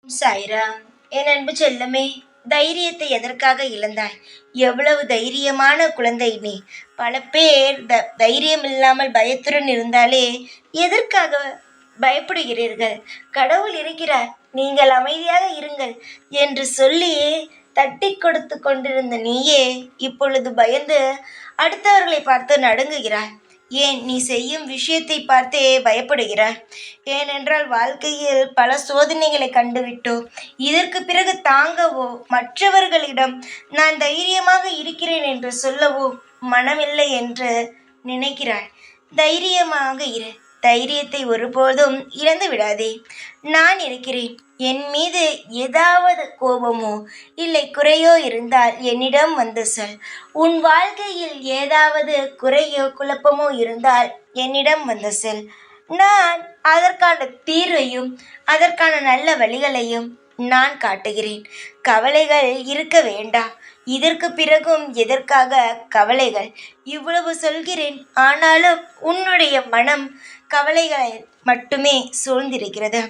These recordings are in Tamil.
சாய்ராம். என் அன்பு செல்லமே, தைரியத்தை எதற்காக இழந்தாய்? எவ்வளவு தைரியமான குழந்தை நீ! பல பேர் தைரியம் இல்லாமல் பயத்துடன் இருந்தாலே எதற்காக பயப்படுகிறீர்கள்? கடவுள் இருக்கிறார், நீங்கள் அமைதியாக இருங்கள் என்று சொல்லி தட்டி கொடுத்து கொண்டிருந்த நீயே இப்பொழுது பயந்து அடுத்தவர்களை பார்த்து நடுங்குகிறாய். ஏன் நீ செய்யும் விஷயத்தை பார்த்தே பயப்படுகிறாய்? ஏனென்றால் வாழ்க்கையில் பல சோதனைகளை கண்டுவிட்டோ, இதற்கு பிறகு தாங்கவோ, மற்றவர்களிடம் நான் தைரியமாக இருக்கிறேன் என்று சொல்லவோ மனமில்லை என்று நினைக்கிறாய். தைரியமாக இரு. தைரியத்தை ஒருபோதும் இழந்து விடாதே. நான் இருக்கிறேன். என் மீது ஏதாவது கோபமோ இல்லை குறையோ இருந்தால் என்னிடம் வந்து சொல். உன் வாழ்க்கையில் ஏதாவது குறையோ குழப்பமோ இருந்தால் என்னிடம் வந்து சொல். நான் அதற்கான தீர்வையும் அதற்கான நல்ல வழிகளையும் நான் காட்டுகிறேன். கவலைகள் இருக்க வேண்டாம். இதற்கு பிறகும் எதற்காக கவலைகள்? இவ்வளவு சொல்கிறேன், ஆனாலும் உன்னுடைய மனம் கவலைகளை மட்டுமே சூழ்ந்திருக்கிறது.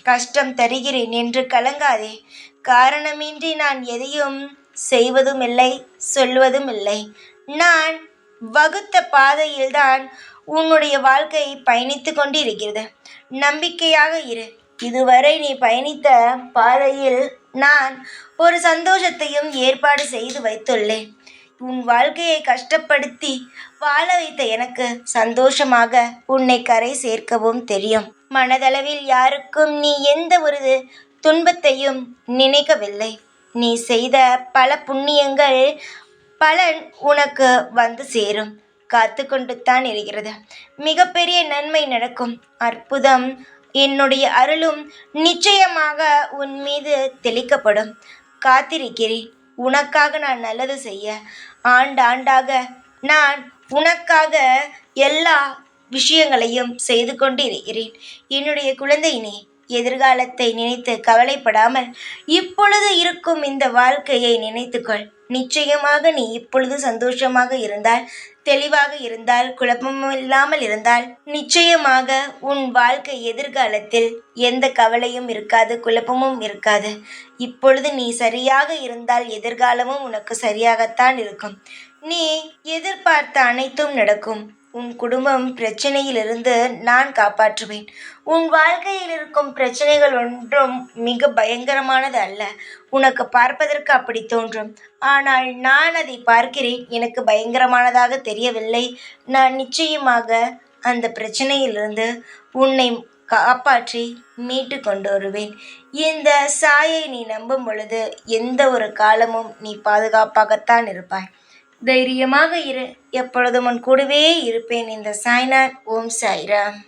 கஷ்டம் தருகிறேன் என்று கலங்காதே. காரணமின்றி நான் எதையும் செய்வதும் இல்லை, சொல்வதும் இல்லை. நான் வகுத்த பாதையில்தான் உன்னுடைய வாழ்க்கை பயணித்து கொண்டு இருக்கிறது. நம்பிக்கையாக இரு. இதுவரை நீ பயணித்த பாதையில் நான் ஒரு சந்தோஷத்தையும் ஏற்பாடு செய்து வைத்துள்ளேன். உன் வாழ்க்கையை கஷ்டப்படுத்தி வாழ வைத்த எனக்கு சந்தோஷமாக உன்னை கரை சேர்க்கவும் தெரியும். மனதளவில் யாருக்கும் நீ எந்த ஒரு துன்பத்தையும் நினைக்கவில்லை. நீ செய்த பல புண்ணியங்கள் பலன் உனக்கு வந்து சேரும். காத்து கொண்டு தான் இருக்கிறது. மிகப்பெரிய நன்மை நடக்கும். அற்புதம் என்னுடைய அருளும் நிச்சயமாக உன் மீது தெளிக்கப்படும். காத்திருக்கிறேன். உனக்காக நான் நல்லது செய்ய ஆண்டாண்டாக நான் உனக்காக எல்லா விஷயங்களையும் செய்து கொண்டு இருக்கிறேன். என்னுடைய குழந்தை, நீ எதிர்காலத்தை நினைத்து கவலைப்படாமல் இப்பொழுது இருக்கும் இந்த வாழ்க்கையை நினைத்துக்கொள். நிச்சயமாக நீ இப்பொழுது சந்தோஷமாக இருந்தால், தெளிவாக இருந்தால், குழப்பமும் இல்லாமல் இருந்தால், நிச்சயமாக உன் வாழ்க்கை எதிர்காலத்தில் எந்த கவலையும் இருக்காது, குழப்பமும் இருக்காது. இப்பொழுது நீ சரியாக இருந்தால் எதிர்காலமும் உனக்கு சரியாகத்தான் இருக்கும். நீ எதிர்பார்த்த அனைத்தும் நடக்கும். உன் குடும்பம் பிரச்சனையிலிருந்து நான் காப்பாற்றுவேன். உன் வாழ்க்கையில் இருக்கும் பிரச்சனைகள் ஒன்றும் மிக பயங்கரமானது அல்ல. உனக்கு பார்ப்பதற்கு அப்படி தோன்றும், ஆனால் நான் அதை பார்க்கிறேன். எனக்கு பயங்கரமானதாக தெரியவில்லை. நான் நிச்சயமாக அந்த பிரச்சனையிலிருந்து உன்னை காப்பாற்றி மீட்டு கொண்டு வருவேன். இந்த சாயை நீ நம்பும் பொழுது எந்த ஒரு காலமும் நீ பாதுகாப்பாகத்தான் இருப்பாய். தைரியமாக இரு. எப்பொழுதும் உன் கூடவே இருப்பேன். இந்த சாய்நாத். ஓம் சாய்ராம்.